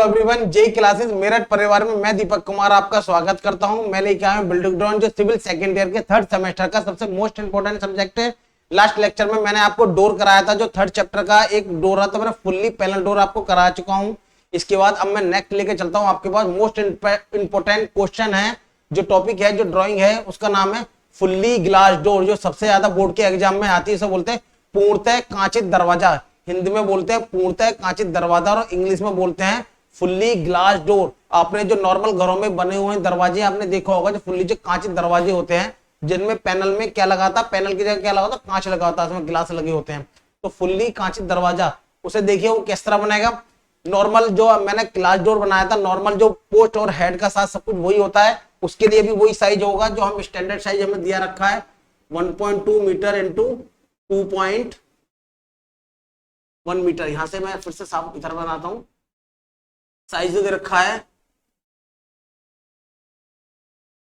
Everyone, जे classes Meerut परिवार में मैं दीपक कुमार आपका स्वागत करता हूं। मैं लेके आया हूं बिल्डिंग ड्राइंग, जो सिविल सेकंड ईयर के थर्ड सेमेस्टर का सबसे मोस्ट इंपोर्टेंट सब्जेक्ट है। लास्ट लेक्चर में मैंने आपको डोर कराया था, जो थर्ड चैप्टर का एक डोर रहा था, मैंने फुल्ली पैनल डोर आपको करा चुका हूं। इसके बाद अब मैं नेक्स्ट लेके चलता हूं। आपके पास मोस्ट इंपोर्टेंट क्वेश्चन है, जो टॉपिक है, जो ड्रॉइंग है, उसका नाम है फुल्ली ग्लास डोर, जो सबसे ज्यादा बोर्ड के एग्जाम में आती है। इसे बोलते हैं पूर्णतः कांचित दरवाजा। हिंदी में बोलते हैं पूर्णतः कांचित दरवाजा और इंग्लिश में बोलते हैं फुल्ली ग्लास डोर। आपने जो नॉर्मल घरों में बने हुए दरवाजे आपने देखा होगा, जो फुल्ली जो कांचित दरवाजे होते हैं, जिनमें पैनल में क्या लगा था, पैनल की जगह क्या लगा था, कांच लगा होता है, उसमें गिलास लगे होते हैं। तो फुल्ली कांचित दरवाजा, उसे देखिए वो किस तरह बनेगा। नॉर्मल जो मैंने ग्लास डोर बनाया था, नॉर्मल जो पोस्ट और हेड का साइज सब कुछ वही होता है, उसके लिए भी वही साइज होगा जो हम स्टैंडर्ड साइज हमें दिया रखा है, 1.2 मीटर इंटू 2.1 मीटर। यहां से मैं फिर से साफ इधर बनाता हूं। साइज दे रखा है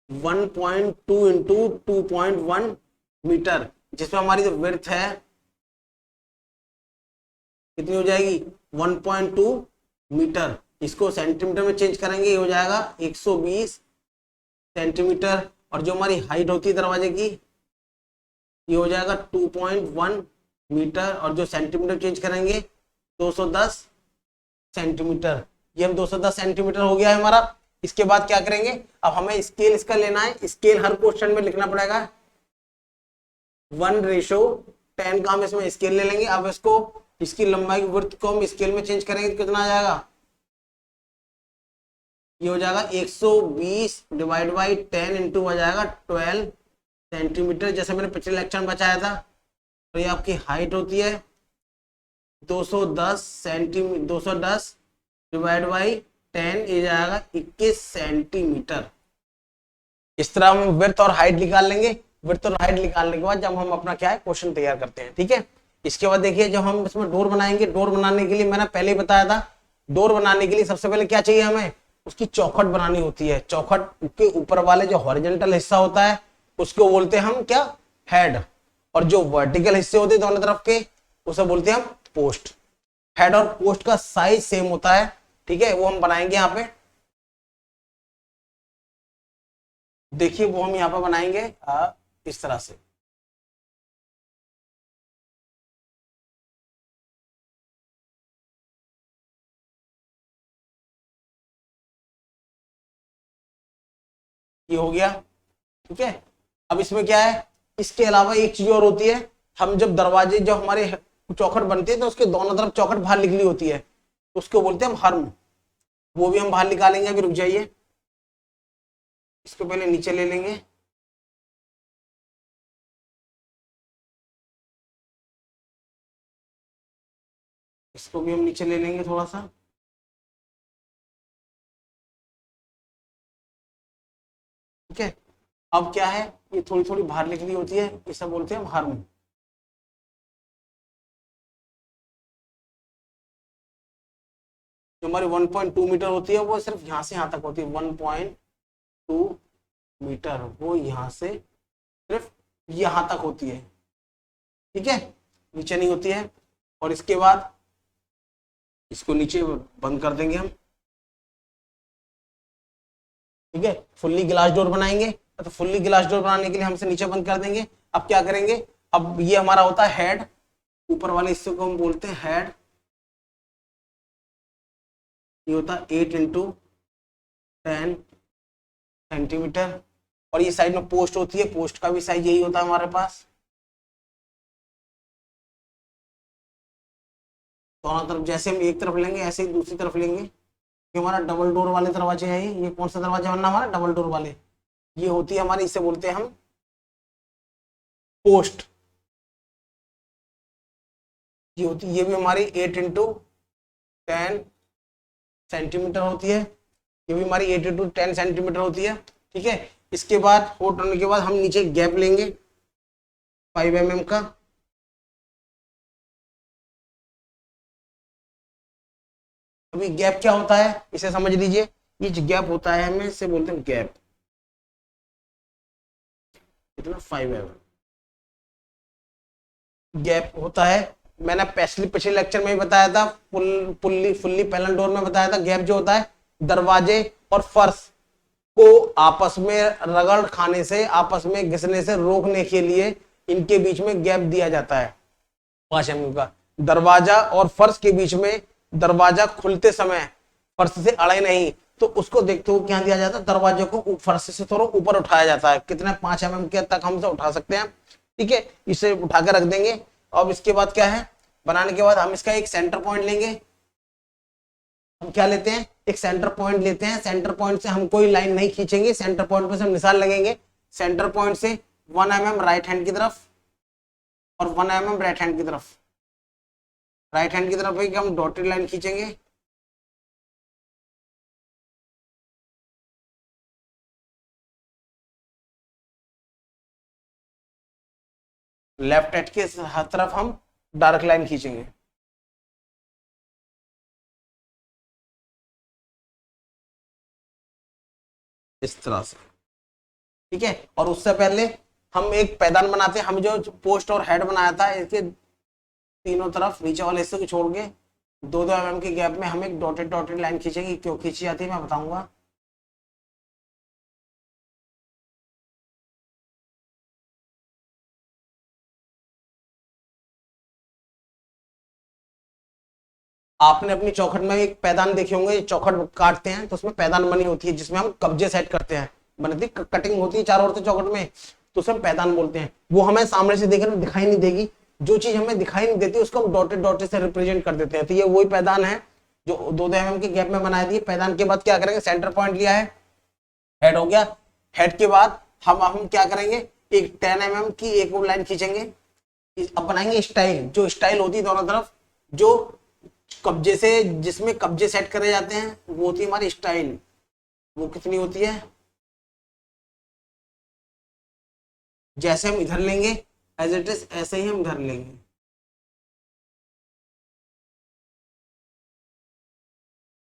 1.2 इंटू 2.1 मीटर, जिसमें हमारी जो विड्थ है कितनी हो जाएगी, 1.2 मीटर। इसको सेंटीमीटर में चेंज करेंगे, ये हो जाएगा 120 सेंटीमीटर। और जो हमारी हाइट होती है दरवाजे की, ये हो जाएगा 2.1 मीटर। और जो सेंटीमीटर चेंज करेंगे 210 सेंटीमीटर। ये हम 210 सेंटीमीटर हो गया है हमारा। इसके बाद क्या करेंगे, अब हमें स्केल इसका लेना है। स्केल हर क्वेश्चन में लिखना पड़ेगा, 1:10 का हम इसमें स्केल ले लेंगे। अब इसको, इसकी लंबाई की विड्थ को हम स्केल में चेंज करेंगे तो कितना आ जाएगा, ये हो जाएगा 120 डिवाइड बाई 10 इंटू हो जाएगा 12 सेंटीमीटर, जैसे मैंने पिछले लेक्चर में बताया था। तो ये आपकी हाइट होती है 210 सेंटीमीटर, 210 डिवाइड बाई 10, ये जाएगा 21 सेंटीमीटर। इस तरह हम विड्थ और हाइट निकाल लेंगे। विड्थ और हाइट निकालने के बाद जब हम अपना क्या है क्वेश्चन तैयार करते हैं, ठीक है। इसके बाद देखिए, जब हम इसमें डोर बनाएंगे, डोर बनाने के लिए मैंने पहले ही बताया था, डोर बनाने के लिए सबसे पहले क्या चाहिए, हमें उसकी चौखट बनानी होती है। चौखट के ऊपर वाले जो हॉरिजॉन्टल हिस्सा होता है उसको बोलते हैं हम क्या, हेड। और जो वर्टिकल हिस्से होते हैं दोनों तरफ के, उसे बोलते हैं हम पोस्ट। हेड और पोस्ट का साइज सेम होता है, ठीक है। वो हम बनाएंगे यहाँ पे, देखिए वो हम यहाँ पे बनाएंगे इस तरह से। ये हो गया, ठीक है। अब इसमें क्या है, इसके अलावा एक चीज और होती है। हम जब दरवाजे, जो हमारे चौखट बनती है, तो उसके दोनों तरफ चौखट बाहर निकली होती है, उसको बोलते हैं हम हर्म। वो भी हम बाहर निकालेंगे। अभी रुक जाइए, इसको पहले नीचे ले लेंगे। इसको भी हम नीचे ले लेंगे थोड़ा सा, ठीक है। अब क्या है, ये थोड़ी थोड़ी बाहर निकली होती है, इसे बोलते हैं हम हर्म। जो हमारी 1.2 मीटर होती है, वो सिर्फ यहाँ से यहाँ तक होती है। 1.2 मीटर वो यहाँ से सिर्फ यहाँ तक होती है, ठीक है, नीचे नहीं होती है। और इसके बाद इसको नीचे बंद कर देंगे हम, ठीक है। फुल्ली ग्लास डोर बनाएंगे, तो फुल्ली ग्लास डोर बनाने के लिए हमसे नीचे बंद कर देंगे। अब क्या करेंगे, अब ये हमारा होता है हेड, ऊपर वाले हिस्से को हम बोलते हैं हेड। ये होता है 8 इंटू 10 सेंटीमीटर। और ये साइड में पोस्ट होती है, पोस्ट का भी साइज यही होता है हमारे पास। दोनों तरफ जैसे हम एक तरफ लेंगे, ऐसे ही दूसरी तरफ लेंगे। ये हमारा डबल डोर वाले दरवाजे हैं। ये कौन सा दरवाजा बनना हमारा, डबल डोर वाले। ये होती है हमारी, इसे बोलते हैं हम पोस्ट। ये होती है, ये भी हमारी 8 इंटू 10 सेंटीमीटर होती है। ये भी हमारी 8 इंटू 10 सेंटीमीटर होती है, ठीक है। इसके बाद फोल्ड करने के बाद हम नीचे गैप लेंगे 5 mm का। अभी गैप क्या होता है, इसे समझ लीजिए। ये जो गैप होता है, हमें इसे बोलते हैं गैप। कितना, 5 mm गैप होता है। मैंने पिछले लेक्चर में ही बताया था, फुल्ली पैनल डोर में बताया था, गैप जो होता है दरवाजे और फर्श को आपस में रगड़ खाने से, आपस में घिसने से रोकने के लिए इनके बीच में गैप दिया जाता है 5 mm का। दरवाजा और फर्श के बीच में, दरवाजा खुलते समय फर्श से अड़े नहीं, तो उसको देखते हुए क्या दिया जाता है, दरवाजे को फर्श से थोड़ा ऊपर उठाया जाता है। कितने 5 mm के तक हम उसे उठा सकते हैं, ठीक है, इसे उठा कर रख देंगे। अब इसके बाद क्या है, बनाने के बाद हम इसका एक सेंटर पॉइंट लेंगे। हम क्या लेते हैं, एक सेंटर पॉइंट लेते हैं। सेंटर पॉइंट से हम कोई लाइन नहीं खींचेंगे, सेंटर पॉइंट पे से हम निशान लगेंगे। सेंटर पॉइंट से 1 mm राइट हैंड की तरफ और 1 mm राइट हैंड की तरफ, राइट हैंड की तरफ एक हम डॉटेड लाइन खींचेंगे। लेफ्ट हैंड के तरफ हम डार्क लाइन खींचेंगे। इस तरह से, ठीक है। और उससे पहले हम एक पैदान बनाते हैं। हम जो पोस्ट और हेड बनाया था, इसके तीनों तरफ नीचे वाले हिस्से को छोड़ के 2-2 mm के गैप में हम एक डॉटेड लाइन खींचेंगे। क्यों खींची जाती है मैं बताऊंगा। आपने अपनी चौखट में एक पैदान देखे होंगे, चौखट काटते हैं तो उसमें पैदान बनी होती है जिसमें हम कब्जे सेट करते हैं, बनती कटिंग होती है चारों ओर से चौखट में, तो उसे हम पैदान बोलते हैं। वो हमें सामने से देखने में दिखाई नहीं देगी, जो चीज हमें दिखाई नहीं देती उसको हम डॉटेड से रिप्रेजेंट कर देते हैं। तो ये वही पैदान है जो 2-2 mm के गैप में बनाई थी। पैदान के बाद क्या करेंगे, सेंटर पॉइंट लिया है, हेड हो गया। हेड के बाद हम क्या करेंगे, एक 10 mm की एक और लाइन खींचेंगे। अब बनाएंगे स्टाइल, जो स्टाइल होती है दोनों तरफ, जो कब्जे से, जिसमें कब्जे सेट करे जाते हैं, वो होती है हमारी स्टाइल। वो कितनी होती है, जैसे हम इधर लेंगे एज इट इज ऐसे ही हम इधर लेंगे।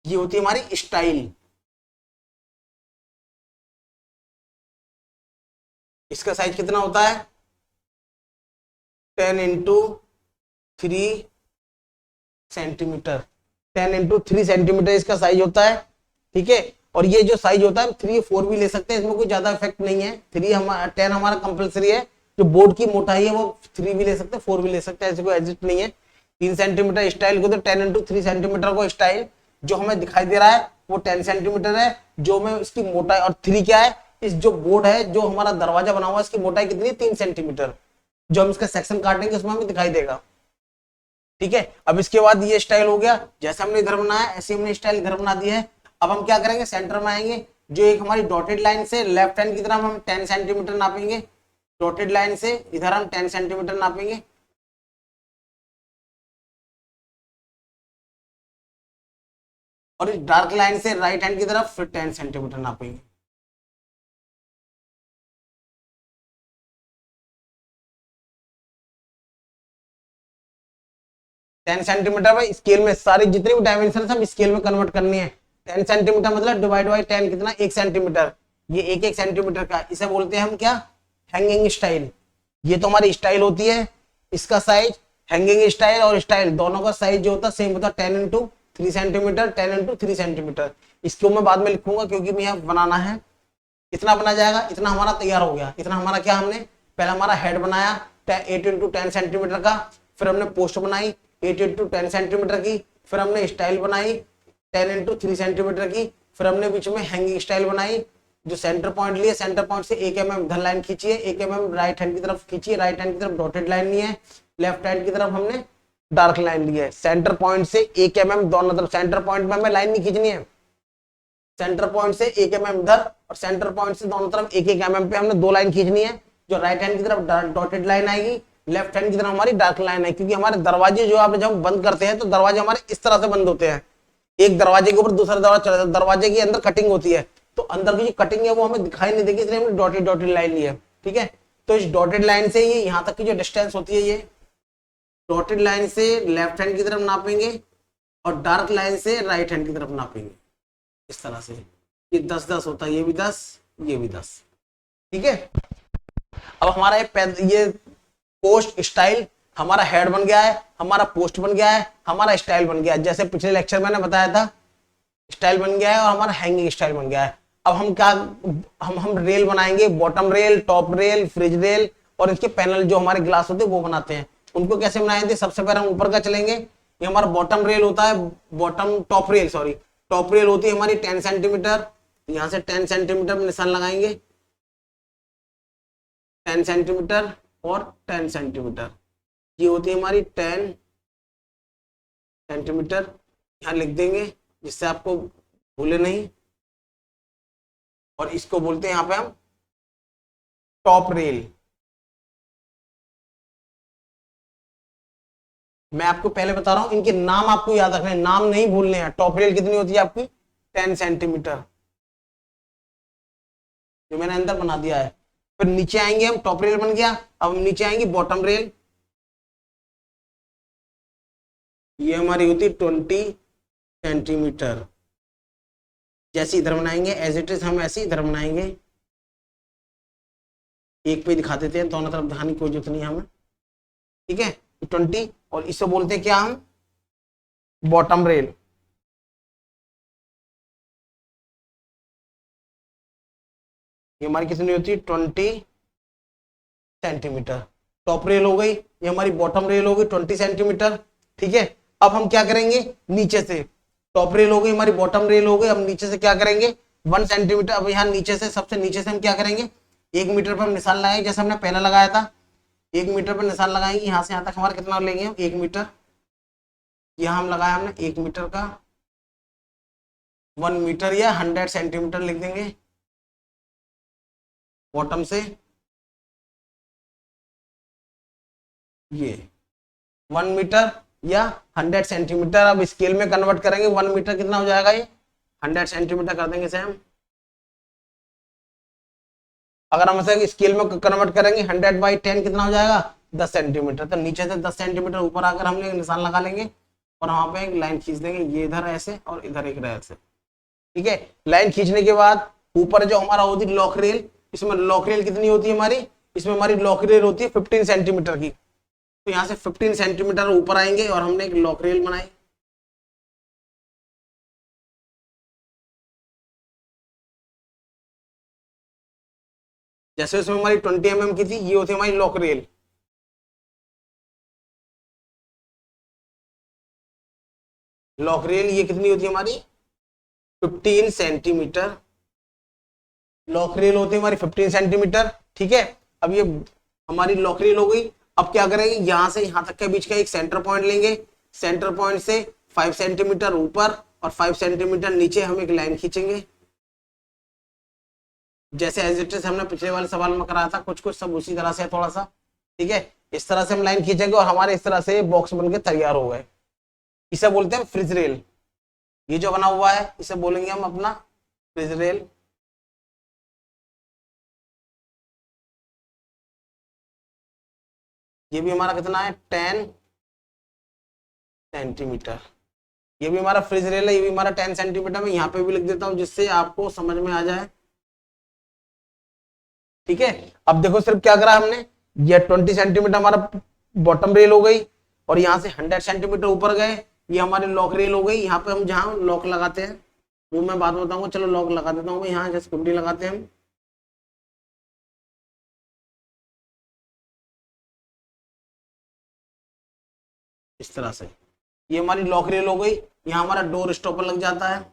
ये होती है हमारी स्टाइल। इसका साइज कितना होता है, 10x3 सेंटीमीटर। 10x3 सेंटीमीटर इसका साइज होता है, ठीक है। और ये जो साइज होता है 3-4 भी ले सकते हैं, इसमें कोई ज्यादा इफेक्ट नहीं है। 10 हमारा कंपलसरी है। जो बोर्ड की मोटाई है वो 3 भी ले सकते हैं, 4 भी ले सकते हैं, ऐसे कोई एग्जिट नहीं है। 3 सेंटीमीटर स्टाइल को, तो 10x3 सेंटीमीटर को स्टाइल जो हमें दिखाई दे रहा है वो 10 सेंटीमीटर है। जो में इसकी मोटाई, और 3 क्या है, इस जो बोर्ड है, जो हमारा दरवाजा बना हुआ है, इसकी मोटाई कितनी है, 3 सेंटीमीटर। जो हम इसका सेक्शन काटेंगे उसमें हमें दिखाई देगा, ठीक है। अब इसके बाद ये स्टाइल हो गया, जैसे हमने इधर बनाया ऐसे हमने स्टाइल इधर बना दी है। अब हम क्या करेंगे, सेंटर में आएंगे, जो एक हमारी डॉटेड लाइन से लेफ्ट हैंड की तरफ हम 10 सेंटीमीटर नापेंगे। डॉटेड लाइन से इधर हम 10 सेंटीमीटर नापेंगे। और इस डार्क लाइन से राइट हैंड की तरफ फिर 10 सेंटीमीटर नापेंगे। टेन सेंटीमीटर में स्केल में सारी जितनी भी डायमेंशन सब स्केल में कन्वर्ट करनी है। 10 सेंटीमीटर मतलब डिवाइड बाई 10 कितना, 1 सेंटीमीटर। ये 1-1 सेंटीमीटर का, इसे बोलते हैं हम क्या, हैंगिंग स्टाइल। ये तो हमारी स्टाइल होती है। इसका साइज, हैंगिंग स्टाइल और स्टाइल दोनों का साइज जो होता है सेम होता है, 10x3 सेंटीमीटर, 10x3 सेंटीमीटर। इसको मैं बाद में लिखूंगा क्योंकि मैं यहाँ बनाना है। इतना बना जाएगा, इतना हमारा तैयार हो गया। इतना हमारा क्या, हमने पहले हमारा हेड बनाया 8x10 सेंटीमीटर का, फिर हमने पोस्ट बनाई 8x10 सेंटीमीटर की, फिर हमने स्टाइल बनाई 10x3 सेंटीमीटर की, फिर हमने बीच में हैंगिंग स्टाइल बनाई। जो सेंटर पॉइंट लिए, सेंटर पॉइंट से 1 mm इधर लाइन खींचिए, 1 mm राइट हैंड की तरफ खींचिए, राइट हैंड की तरफ डॉटेड लाइन ली है, लेफ्ट हैंड की तरफ हमने डार्क लाइन ली है। सेंटर पॉइंट से 1 mm दोनों तरफ, सेंटर पॉइंट में हमें लाइन नहीं खींचनी है, सेंटर पॉइंट से 1 mm इधर और सेंटर पॉइंट से दोनों तरफ 1-1 mm पे हमने 2 लाइन खींचनी है। जो राइट हैंड की तरफ डॉटेड लाइन आएगी, लेफ्ट हैंड की तरफ हमारी डार्क लाइन है। क्योंकि हमारे दरवाजे जो आप जब बंद करते हैं तो दरवाजे हमारे इस तरह से बंद होते हैं, एक दरवाजे के ऊपर दूसरा दरवाजा चला जाता है, दरवाजे के अंदर कटिंग होती है, तो अंदर की जो कटिंग है वो हमें दिखाई नहीं देगी, इसलिए हमने डॉटेड लाइन ली है, ठीक है। तो इस डॉटेड लाइन से ये यहाँ तक की जो डिस्टेंस होती है, ये डॉटेड लाइन से लेफ्ट हैंड की तरफ नापेंगे और डार्क लाइन से राइट हैंड की तरफ नापेंगे, इस तरह से। ये 10-10 होता है, ये भी 10, ये भी 10, ठीक है। अब हमारा ये पोस्ट स्टाइल हमारा हेड बन गया है, हमारा पोस्ट बन गया है, हमारा स्टाइल बन गया है, जैसे पिछले लेक्चर मैंने बताया था स्टाइल बन गया है और हमारा हैंगिंग स्टाइल बन गया है। अब हम क्या, हम रेल बनाएंगे, bottom rail, top rail, fridge rail और इसके पैनल जो हमारे ग्लास होते हैं वो बनाते हैं। उनको कैसे बनाएंगे, सबसे पहले हम ऊपर का चलेंगे। ये हमारा बॉटम रेल होता है, bottom top rail sorry, top rail होती है हमारी 10 सेंटीमीटर, यहां से 10 सेंटीमीटर में निशान लगाएंगे, 10 सेंटीमीटर और 10 सेंटीमीटर, ये होती है हमारी 10 सेंटीमीटर, यहां लिख देंगे जिससे आपको भूले नहीं। और इसको बोलते हैं यहां पे हम टॉप रेल। मैं आपको पहले बता रहा हूं, इनके नाम आपको याद रखने, नाम नहीं भूलने हैं। टॉप रेल कितनी होती है आपकी 10 सेंटीमीटर, जो मैंने अंदर बना दिया है। फिर नीचे आएंगे हम, टॉप रेल बन गया, अब हम नीचे आएंगे बॉटम रेल, ये हमारी होती है 20 सेंटीमीटर। जैसे इधर बनाएंगे एज इट इज, हम ऐसे इधर बनाएंगे, एक पे दिखा देते हैं, दोनों तरफ दिखाने की कोई जरूरत नहीं है हमें, ठीक है। 20 और इसे बोलते हैं क्या हम, बॉटम रेल। ये हमारी कितनी होती है 20 सेंटीमीटर। टॉप रेल हो गई, ये हमारी बॉटम रेल हो गई 20 सेंटीमीटर, ठीक है। अब हम क्या करेंगे, नीचे से टॉप रेल हो गई हमारी, बॉटम रेल हो गई, अब नीचे से क्या करेंगे 1 सेंटीमीटर। अब यहाँ नीचे से, सबसे नीचे से हम क्या करेंगे, 1 मीटर पर हम निशान लगाएंगे, जैसे हमने पहले लगाया था 1 मीटर पर निशान लगाएंगे। यहाँ से यहाँ तक हमारा कितना लेंगे हम 1 मीटर, यहाँ हम लगाया हमने 1 मीटर का, 1 मीटर या 100 सेंटीमीटर लिख देंगे बॉटम से, ये 1 मीटर या 100 सेंटीमीटर। अब स्केल में कन्वर्ट करेंगे, 1 मीटर कितना हो जाएगा, ये 100 सेंटीमीटर कर देंगे इसे हम। अगर हम इसे स्केल में कन्वर्ट करेंगे 100/10 कितना हो जाएगा 10 सेंटीमीटर। तो नीचे से 10 सेंटीमीटर ऊपर आकर हम लोग निशान लगा लेंगे और वहां पे एक लाइन खींच देंगे, ये इधर ऐसे और इधर एक ऐसे, ठीक है। लाइन खींचने के बाद ऊपर जो हमारा होती है लॉक रेल, इसमें लॉक रेल कितनी होती है हमारी, इसमें हमारी लॉक रेल होती है 15 सेंटीमीटर की। तो यहाँ से 15 सेंटीमीटर ऊपर आएंगे और हमने एक लॉक रेल बनाई, जैसे उसमें हमारी 20 mm की थी, ये होती है हमारी लॉक रेल। लॉक रेल ये कितनी होती है हमारी 15 सेंटीमीटर, लॉक रेल होती है हमारी 15 सेंटीमीटर, ठीक है। अब ये हमारी लॉक रेल हो गई। अब क्या करेंगे, यहां से यहां तक के बीच का एक सेंटर पॉइंट लेंगे, सेंटर पॉइंट से 5 सेंटीमीटर ऊपर और 5 सेंटीमीटर नीचे हम एक लाइन खींचेंगे, जैसे एज इट इज हमने पिछले वाले सवाल में कराया था, कुछ कुछ सब उसी तरह से थोड़ा सा, ठीक है। इस तरह से हम लाइन खींचेंगे और हमारे इस तरह से बॉक्स बनके तैयार हो गए। इसे बोलते हैं फ्रिज रेल। ये जो बना हुआ है इसे बोलेंगे हम अपना फ्रिज रेल। ये भी हमारा कितना है 10 सेंटीमीटर, ये भी हमारा फ्रिज रेल है, ये भी हमारा 10 सेंटीमीटर में यहाँ पे भी लिख देता हूँ जिससे आपको समझ में आ जाए, ठीक है। अब देखो सिर्फ क्या करा हमने, ये 20 सेंटीमीटर हमारा बॉटम रेल हो गई और यहाँ से 100 सेंटीमीटर ऊपर गए, ये हमारी लॉक रेल हो गई। यहाँ पे हम जहाँ लॉक लगाते हैं वो मैं बात बताऊंगा, चलो लॉक लगा देता हूँ, यहाँ जैसे 50 लगाते हैं हम, इस तरह से ये हमारी लॉक रेल हो गई। यहाँ हमारा डोर स्टॉपर लग जाता है,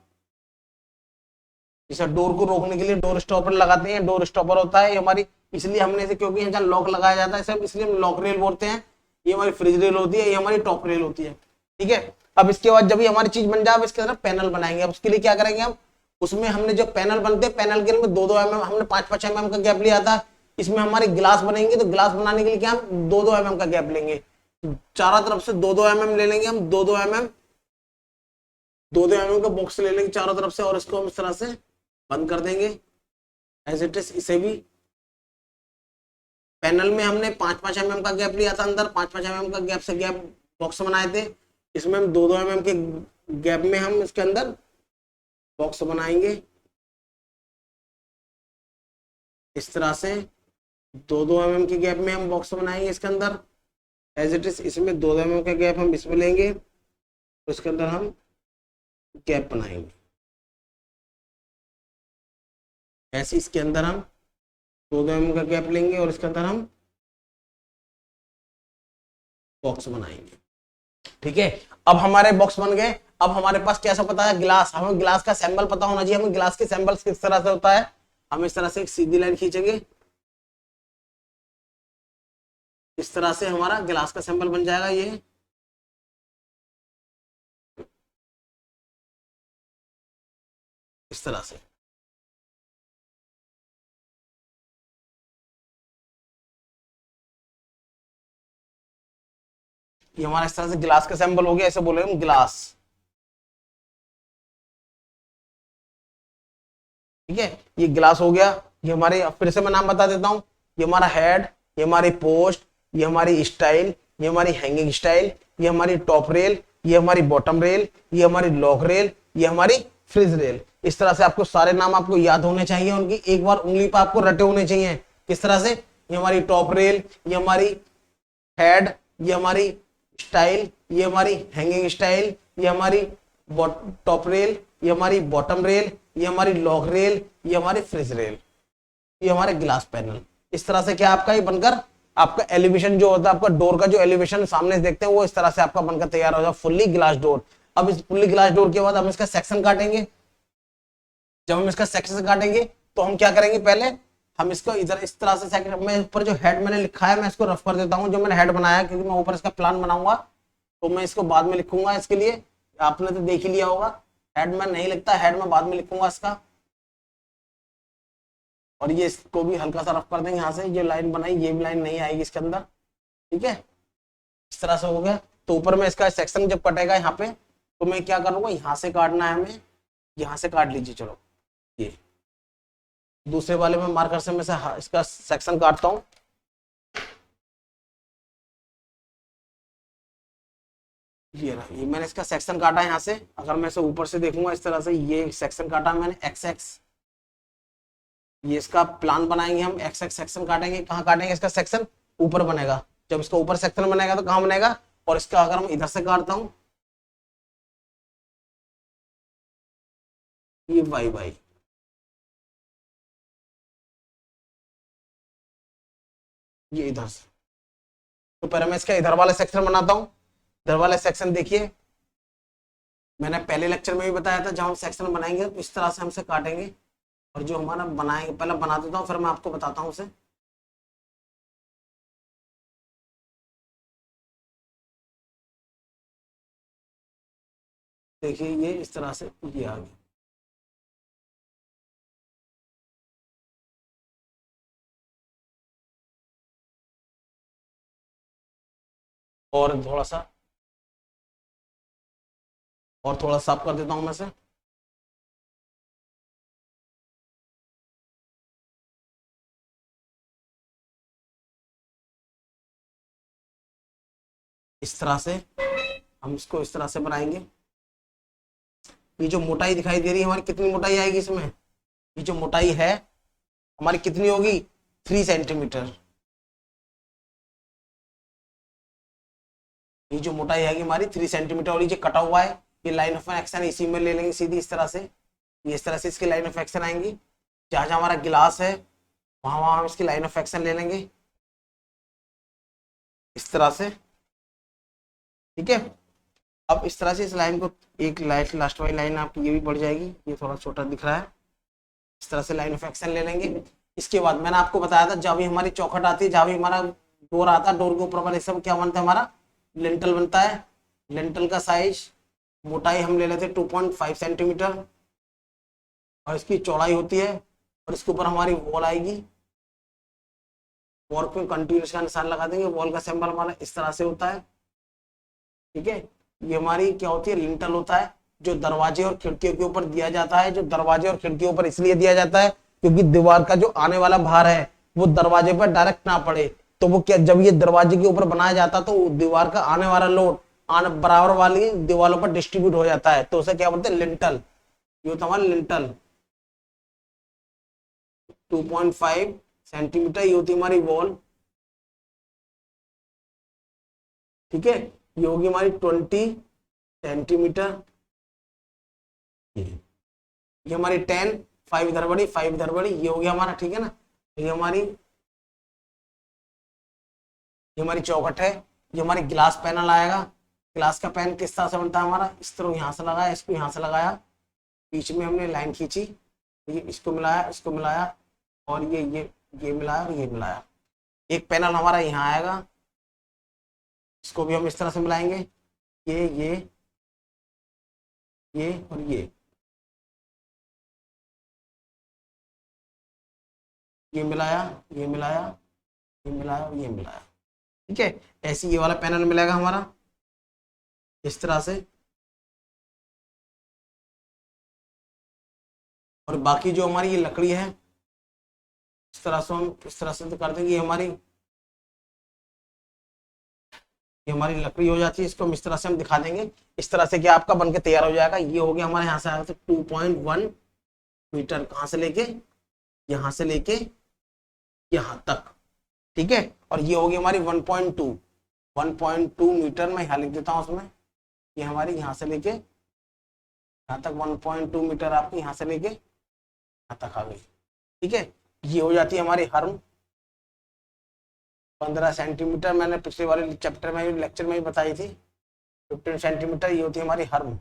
इसे डोर को रोकने के लिए डोर स्टॉपर लगाते हैं, डोर स्टॉपर होता है ये हमारी, इसलिए हमने इसे, क्योंकि यहाँ लॉक लगाया जाता है सब, इसलिए हम लॉक रेल बोलते हैं। ये हमारी फ्रिज रेल होती है, ये हमारी टॉप रेल होती है, ठीक है। अब इसके बाद जब ये हमारी चीज बन जाए, इसके अंदर पैनल बनाएंगे। अब उसके लिए क्या करेंगे हम, उसमें हमने जो पैनल बनते हैं, पैनल के अंदर 2-2 mm, हमने 5-5 mm का गैप लिया था। इसमें हमारे ग्लास बनेंगे, तो ग्लास बनाने के लिए क्या हम 2-2 mm का गैप लेंगे, चारों तरफ से 2-2 mm ले लेंगे हम, 2-2 mm, 2-2 mm का बॉक्स ले लेंगे चारों तरफ से और इसको हम इस तरह से बंद कर देंगे एज इट इज। इसे भी पैनल में हमने 5-5 mm का गैप लिया था, अंदर 5-5 mm का गैप से गैप बॉक्स बनाए थे, इसमें हम 2-2 mm के गैप में हम इसके अंदर बॉक्स बनाएंगे इस तरह से। 2-2 mm के गैप में हम बॉक्स बनाएंगे इसके अंदर एज इट इज इसमें 2 mm का गैप हम इसमें लेंगे, तो इसके अंदर हम गैप बनाएंगे। ऐसे इसके अंदर हम 2 mm का गैप लेंगे और इसके अंदर हम बॉक्स बनाएंगे। ठीक है, अब हमारे बॉक्स बन गए। अब हमारे पास कैसा पता है, ग्लास, हमें ग्लास का सैंपल पता होना चाहिए। हमें ग्लास के सैंपल किस तरह से होता है, हम इस तरह से एक सीधी लाइन खींचेंगे, इस तरह से हमारा ग्लास का सैंपल बन जाएगा। ये इस तरह से, ये हमारा इस तरह से ग्लास का सैंपल हो गया, ऐसे बोलेंगे हम ग्लास। ठीक है, ये ग्लास हो गया। ये हमारे, फिर से मैं नाम बता देता हूँ, ये हमारा हेड, ये हमारी पोस्ट, ये हमारी स्टाइल, ये हमारी हैंगिंग स्टाइल, ये हमारी टॉप रेल, ये हमारी बॉटम रेल, ये हमारी लॉक रेल, ये हमारी फ्रिज रेल। इस तरह से आपको सारे नाम आपको याद होने चाहिए, उनकी एक बार उंगली पर आपको रटे होने चाहिए। किस तरह से, ये हमारी टॉप रेल, ये हमारी हेड, ये हमारी स्टाइल, ये हमारी हैंगिंग स्टाइल, ये हमारी टॉप रेल, ये हमारी बॉटम रेल, ये हमारी लॉक रेल, ये हमारी फ्रिज रेल, ये हमारे ग्लास पैनल। इस तरह से क्या आपका ये बनकर आपका एलिवेशन जो होता है, आपका डोर का जो एलिवेशन सामने से देखते हैं, वो इस तरह से आपका बनकर तैयार हो जाए, फुल्ली ग्लास डोर। अब इस फुल्ली ग्लास डोर के बाद हम इसका सेक्शन काटेंगे। जब हम इसका सेक्शन काटेंगे तो हम क्या करेंगे, पहले हम इसको इधर इस तरह से सेक्शन, मैं ऊपर जो हेड मैंने लिखा है मैं इसको रफ कर देता हूँ, जो मैंने हेड बनाया, क्योंकि मैं ऊपर इसका प्लान बनाऊंगा तो मैं इसको बाद में लिखूंगा। इसके लिए आपने तो देख ही लिया होगा, हेड में नहीं लिखता, हेड में बाद में लिखूंगा इसका। और ये इसको भी हल्का सा रफ कर देंगे, यहाँ से ये लाइन बनाई, ये भी लाइन नहीं आएगी इसके अंदर। ठीक है, इस तरह से हो गया। तो ऊपर में इसका सेक्शन जब कटेगा यहाँ पे, तो मैं क्या करूंगा, यहाँ से काटना है हमें, यहाँ से काट लीजिए। चलो, ये दूसरे वाले में मार्कर से मैं से इसका सेक्शन काटता हूँ। ये रहा, ये मैंने इसका सेक्शन काटा है यहाँ से। अगर मैं इसे ऊपर से देखूंगा इस तरह से, ये सेक्शन काटा मैंने एक्स एक्स, ये इसका प्लान बनाएंगे हम, एक्स एक्स सेक्शन काटेंगे। कहाँ काटेंगे इसका सेक्शन, ऊपर बनेगा। जब इसका ऊपर सेक्शन बनेगा तो कहाँ बनेगा, और इसका अगर मैं इधर से काटता हूँ, ये वाई वाई, ये इधर से। तो पहले मैं इसका इधर वाला सेक्शन बनाता हूँ। इधर वाला सेक्शन देखिए, मैंने पहले लेक्चर में भी बताया था, जब हम सेक्शन बनाएंगे तो इस तरह से हमसे काटेंगे। और जो हमारा बनाएंगे, पहले बना देता हूँ फिर मैं आपको बताता हूँ उसे। देखिए ये इस तरह से ये आ गया। और थोड़ा सा, और थोड़ा साफ कर देता हूँ मैं से। इस तरह से हम इसको इस तरह से बनाएंगे। ये जो मोटाई दिखाई दे रही है हमारी, कितनी मोटाई आएगी इसमें, ये जो मोटाई है हमारी कितनी होगी, 3 सेंटीमीटर। ये जो मोटाई आएगी हमारी 3 सेंटीमीटर। और ये जो कटा हुआ है, ये लाइन ऑफ एक्शन इसी में ले लेंगे सीधी इस तरह से। ये इस तरह से इसकी लाइन ऑफ एक्शन आएंगी। जहां जहां हमारा गिलास है वहां वहां हम इसकी लाइन ऑफ एक्शन ले लेंगे इस तरह से। ठीक है, अब इस तरह से इस लाइन को, एक लाइट लास्ट वाली लाइन आपकी ये भी बढ़ जाएगी, ये थोड़ा छोटा दिख रहा है। इस तरह से लाइन ऑफ एक्शन ले लेंगे। इसके बाद मैंने आपको बताया था, जब भी हमारी चौखट आती है, जहां भी हमारा डोर आता है, डोर के ऊपर वाले सब क्या बनता है, हमारा लिंटल बनता है। लिंटल का साइज, मोटाई हम ले लेते हैं 2.5 सेंटीमीटर, और इसकी चौड़ाई होती है, और इसके ऊपर हमारी वॉल आएगी। वॉल पे कंटिन्यूस का निशान लगा देंगे। वॉल का सिंबल हमारा इस तरह से होता है। ठीक है, ये हमारी क्या होती है, लिंटल होता है, जो दरवाजे और खिड़कियों के ऊपर दिया जाता है। जो दरवाजे और खिड़कियों पर इसलिए दिया जाता है क्योंकि दीवार का जो आने वाला भार है वो दरवाजे पर डायरेक्ट ना पड़े। तो वो क्या, जब ये दरवाजे के ऊपर बनाया जाता है तो दीवार का आने वाला लोड बराबर वाली दीवारों पर डिस्ट्रीब्यूट हो जाता है, तो उसे क्या बोलते हैं, लिंटल। ये होता है हमारा लिंटल। 2.5 सेंटीमीटर ये होती है हमारी वॉल। ठीक है, ये होगी हमारी 20 सेंटीमीटर, ये हमारी 10, 5 इधर बढ़ी, 5 इधर बढ़ी, ये हो गया हमारा, ठीक है ना। ये हमारी चौखट है, ये हमारी ग्लास पैनल आएगा। ग्लास का पैन किस तरह से बनता है हमारा, इस तरह यहाँ से लगाया, इसको यहाँ से लगाया, बीच में हमने लाइन खींची, ये इसको मिलाया और ये मिलाया और ये मिलाया। एक पैनल हमारा यहाँ आएगा, इसको भी हम इस तरह से मिलाएंगे, ये और ये मिलाया, ये मिलाया, ये मिलाया और ये मिलाया, ठीक है। ऐसे ये वाला पैनल मिलेगा हमारा इस तरह से, और बाकी जो हमारी ये लकड़ी है इस तरह से हम इस तरह से तो कर देंगे। ये हमारी लकड़ी हो जाती है, इसको हम इस तरह से हम दिखा देंगे। इस तरह से क्या आपका बनके तैयार हो जाएगा। ये हो गया हमारे यहाँ से आया तो 2.1 मीटर, कहाँ से लेके, यहाँ से लेके यहाँ तक, ठीक है। और ये होगी हमारी 1.2 मीटर, मैं यहाँ लिख देता हूँ उसमें, ये हमारी यहाँ से लेके यहाँ तक 1.2 मीटर आपकी यहाँ से लेके यहाँ तक आ गई, ठीक है। ये हो जाती है हमारी हर्म 15 सेंटीमीटर, मैंने पिछले वाले चैप्टर में लेक्चर में ही बताई थी। 15 सेंटीमीटर ये होती है हमारी हर्म,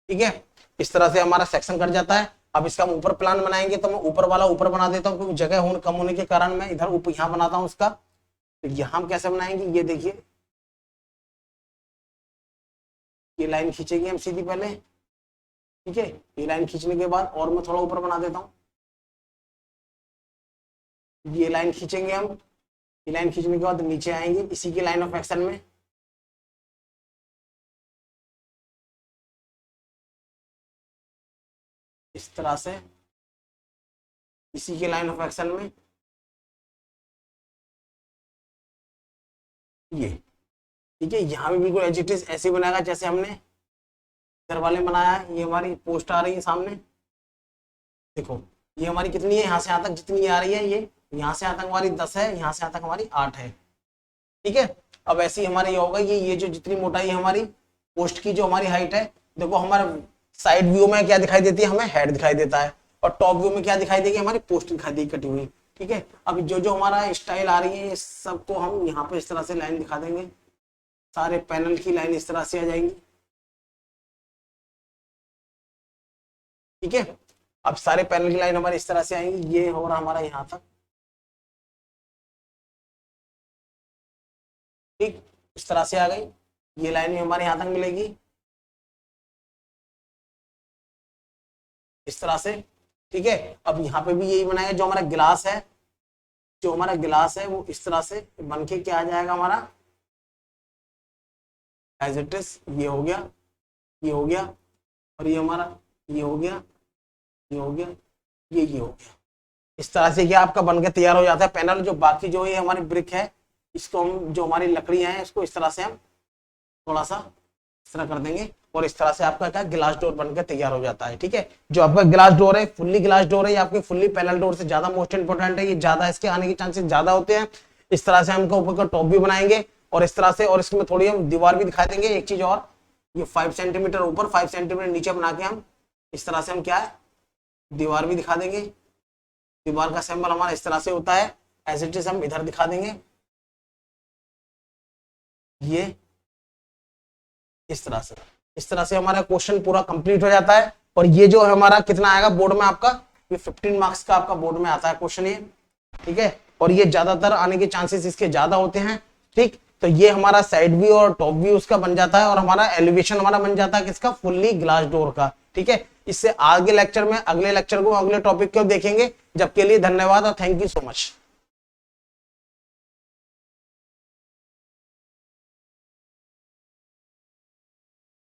ठीक है। इस तरह से हमारा सेक्शन कट जाता है। अब इसका हम ऊपर प्लान बनाएंगे, तो मैं ऊपर वाला ऊपर बना देता हूँ, क्योंकि जगह कम होने के कारण मैं इधर ऊपर यहाँ बनाता हूँ उसका। तो यहाँ हम कैसे बनाएंगे, ये देखिए, ये लाइन खींचेंगे हम सीधी पहले, ठीक है। ये लाइन खींचने के बाद और मैं थोड़ा ऊपर बना देता हूँ, ये लाइन खींचेंगे हम, ये लाइन खींचने के बाद नीचे आएंगे इसी की लाइन ऑफ एक्शन में, इस तरह से इसी के लाइन ऑफ एक्शन में ये, ठीक है। यहाँ भी बिल्कुल एज इट इज ऐसे बनाएगा जैसे हमने इधर वाले बनाया है। ये हमारी पोस्ट आ रही है सामने, देखो ये हमारी कितनी है, यहाँ से यहाँ तक जितनी आ रही है, ये यहाँ से यहाँ तक हमारी 10 है, यहाँ से यहाँ तक हमारी 8 है, ठीक है। अब ऐसे ही हमारे ये होगा, ये जो जितनी मोटाई है हमारी पोस्ट की, जो हमारी हाइट है, देखो हमारे साइड व्यू में क्या दिखाई देती है, हमें हेड दिखाई देता है, और टॉप व्यू में क्या दिखाई देगी, हमारी पोस्ट दिखाई देगी कटी हुई, ठीक है। अब जो जो हमारा स्टाइल आ रही है सबको हम यहाँ पे इस तरह से लाइन दिखा देंगे, सारे पैनल की लाइन इस तरह से आ जाएंगी, ठीक है। अब सारे पैनल की लाइन हमारी इस तरह से आएंगी, ये हो रहा हमारा यहाँ तक, ठीक, इस तरह से आ गई। ये लाइन भी हमारे यहाँ तक मिलेगी इस तरह से, ठीक है। अब यहाँ पे भी यही बनाएगा, जो हमारा गिलास है, जो हमारा गिलास है वो इस तरह से बन के क्या आ जाएगा हमारा एज इट इज, ये हो गया, ये हो गया, और ये हमारा ये हो गया, ये हो गया, ये हो गया। इस तरह से क्या आपका बनके तैयार हो जाता है पैनल। जो बाकी जो ये हमारी ब्रिक है, इसको हम जो हमारी लकड़ियां हैं इसको इस तरह से हम थोड़ा सा इस तरह कर देंगे, और इस तरह से आपका क्या गिलास डोर बनकर तैयार हो जाता है, ठीक है। जो आपका गिलास डोर है, फुल्ली गिलास डोर है, ये आपके फुल्ली पैनल डोर से ज्यादा मोस्ट इंपोर्टेंट है, ये ज्यादा इसके आने के चांसेस ज्यादा होते हैं। इस तरह से हम इनका ऊपर का टॉप भी बनाएंगे, और इस तरह से, और इसमें थोड़ी हम दीवार भी दिखा देंगे। एक चीज और, ये 5 सेंटीमीटर ऊपर 5 सेंटीमीटर नीचे बना के हम इस तरह से हम क्या है दीवार भी दिखा देंगे। दीवार का सिंबल हमारा इस तरह से होता है, एज इट इज हम इधर दिखा देंगे, ये इस तरह से हमारा क्वेश्चन पूरा कंप्लीट हो जाता है। और ये जो हमारा कितना आएगा बोर्ड में आपका, ये 15 मार्क्स का आपका बोर्ड में आता है क्वेश्चन ये, ठीक है। और ये ज्यादातर आने के चांसेस इसके ज्यादा होते हैं, ठीक। तो ये हमारा साइड व्यू और टॉप व्यू उसका बन जाता है, और हमारा एलिवेशन हमारा बन जाता है किसका, फुल्ली ग्लास डोर का, ठीक है। इससे आगे लेक्चर में, अगले लेक्चर को, अगले टॉपिक को देखेंगे। जब के लिए धन्यवाद और थैंक यू सो मच।